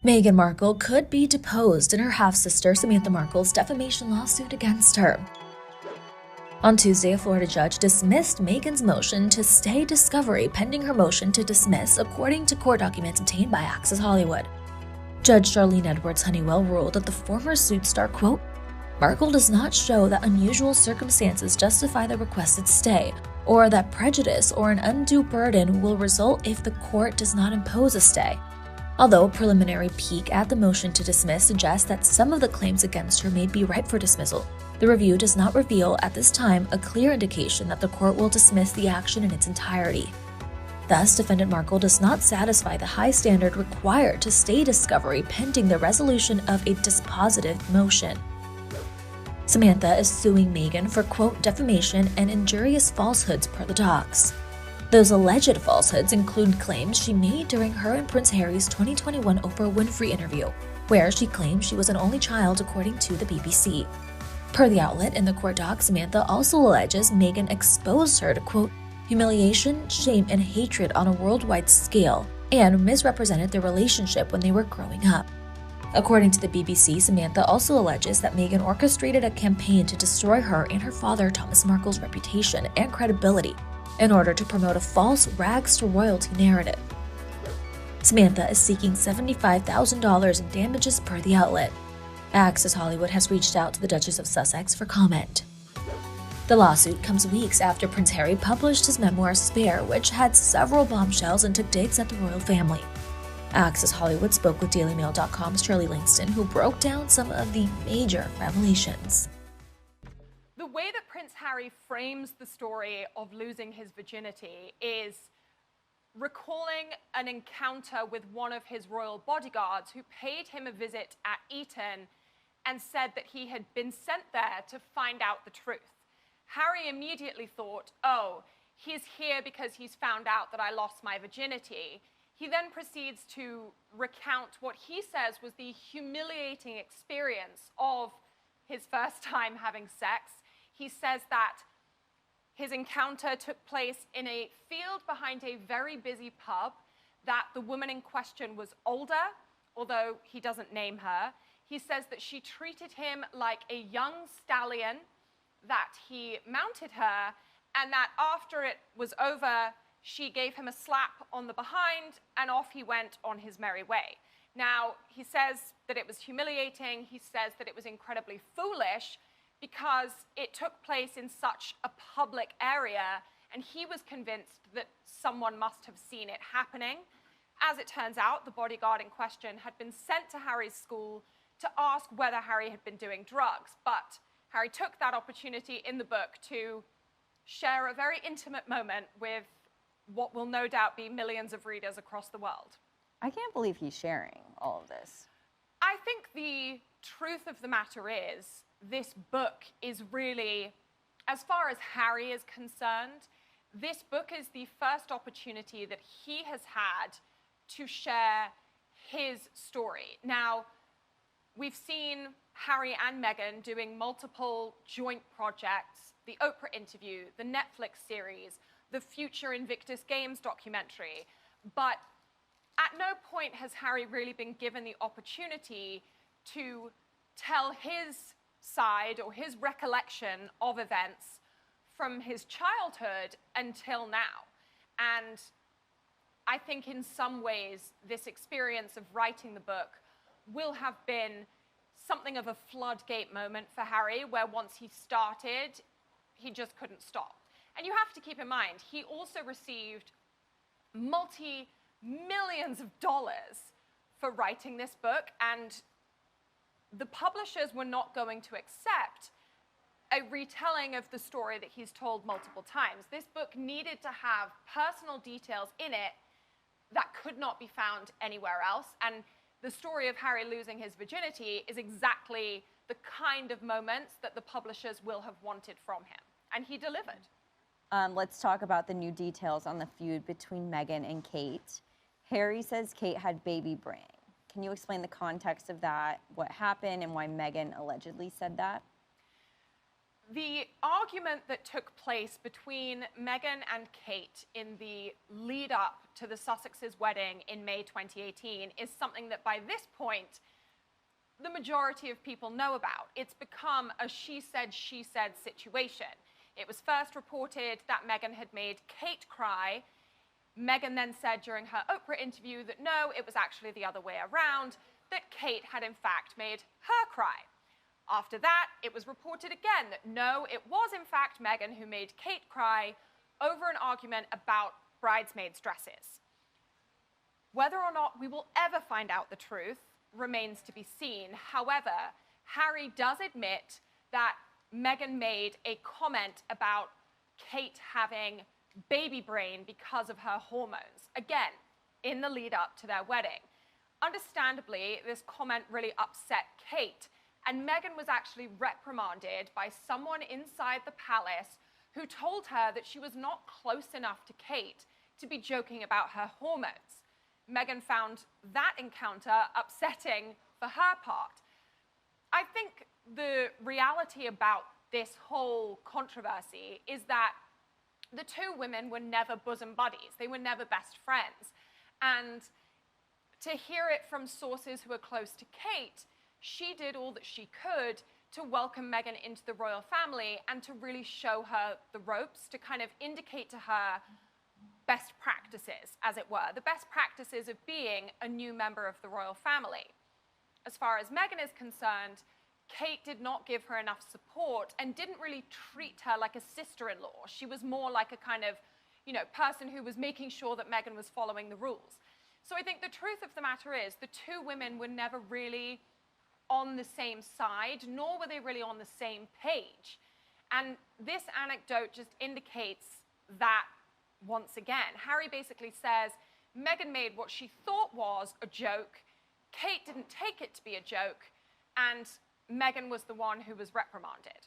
Meghan Markle could be deposed in her half-sister Samantha Markle's defamation lawsuit against her. On Tuesday, a Florida judge dismissed Meghan's motion to stay discovery pending her motion to dismiss, according to court documents obtained by Access Hollywood. Judge Charlene Edwards Honeywell ruled that the former suit star, quote, Markle does not show that unusual circumstances justify the requested stay, or that prejudice or an undue burden will result if the court does not impose a stay. Although a preliminary peek at the motion to dismiss suggests that some of the claims against her may be ripe for dismissal, the review does not reveal at this time a clear indication that the court will dismiss the action in its entirety. Thus, defendant Markle does not satisfy the high standard required to stay discovery pending the resolution of a dispositive motion. Samantha is suing Meghan for, quote, defamation and injurious falsehoods per the docs. Those alleged falsehoods include claims she made during her and Prince Harry's 2021 Oprah Winfrey interview, where she claimed she was an only child, according to the BBC. Per the outlet in the court docs, Samantha also alleges Meghan exposed her to, quote, humiliation, shame, and hatred on a worldwide scale, and misrepresented their relationship when they were growing up. According to the BBC, Samantha also alleges that Meghan orchestrated a campaign to destroy her and her father, Thomas Markle's reputation and credibility in order to promote a false rags-to-royalty narrative. Samantha is seeking $75,000 in damages per the outlet. Access Hollywood has reached out to the Duchess of Sussex for comment. The lawsuit comes weeks after Prince Harry published his memoir Spare, which had several bombshells and took digs at the royal family. Access Hollywood spoke with DailyMail.com's Shirley Langston, who broke down some of the major revelations. The way that Prince Harry frames the story of losing his virginity is recalling an encounter with one of his royal bodyguards who paid him a visit at Eton and said that he had been sent there to find out the truth. Harry immediately thought, oh, he's here because he's found out that I lost my virginity. He then proceeds to recount what he says was the humiliating experience of his first time having sex. He says that his encounter took place in a field behind a very busy pub, that the woman in question was older, although he doesn't name her. He says that she treated him like a young stallion, that he mounted her, and that after it was over, she gave him a slap on the behind, and off he went on his merry way. Now, he says that it was humiliating. He says that it was incredibly foolish because it took place in such a public area, and he was convinced that someone must have seen it happening. As it turns out, the bodyguard in question had been sent to Harry's school to ask whether Harry had been doing drugs, but Harry took that opportunity in the book to share a very intimate moment with what will no doubt be millions of readers across the world. I can't believe he's sharing all of this. I think the truth of the matter is, this book is really, as far as Harry is concerned, this book is the first opportunity that he has had to share his story. Now, we've seen Harry and Meghan doing multiple joint projects, the Oprah interview, the Netflix series, the future Invictus Games documentary, but at no point has Harry really been given the opportunity to tell his side or his recollection of events from his childhood until now. And I think in some ways, this experience of writing the book will have been something of a floodgate moment for Harry, where once he started, he just couldn't stop. And you have to keep in mind, he also received multi-millions of dollars for writing this book, and the publishers were not going to accept a retelling of the story that he's told multiple times. This book needed to have personal details in it that could not be found anywhere else, and the story of Harry losing his virginity is exactly the kind of moments that the publishers will have wanted from him, and he delivered. Let's talk about the new details on the feud between Meghan and Kate. Harry says Kate had baby brain. Can you explain the context of that, what happened, and why Meghan allegedly said that? The argument that took place between Meghan and Kate in the lead up to the Sussexes' wedding in May 2018 is something that by this point, the majority of people know about. It's become a she said situation. It was first reported that Meghan had made Kate cry. Meghan then said during her Oprah interview that no, it was actually the other way around, that Kate had in fact made her cry. After that, it was reported again that no, it was in fact Meghan who made Kate cry over an argument about bridesmaids' dresses. Whether or not we will ever find out the truth remains to be seen. However, Harry does admit that Meghan made a comment about Kate having baby brain because of her hormones, again, in the lead up to their wedding. Understandably, this comment really upset Kate, and Meghan was actually reprimanded by someone inside the palace who told her that she was not close enough to Kate to be joking about her hormones. Meghan found that encounter upsetting for her part. I think the reality about this whole controversy is that the two women were never bosom buddies. They were never best friends. And to hear it from sources who are close to Kate, she did all that she could to welcome Meghan into the royal family and to really show her the ropes, to kind of indicate to her best practices, as it were, the best practices of being a new member of the royal family. As far as Meghan is concerned, Kate did not give her enough support and didn't really treat her like a sister-in-law. She was more like a kind of, person who was making sure that Meghan was following the rules. So I think the truth of the matter is the two women were never really on the same side, nor were they really on the same page. And this anecdote just indicates that once again. Harry basically says Meghan made what she thought was a joke, Kate didn't take it to be a joke, and Meghan was the one who was reprimanded.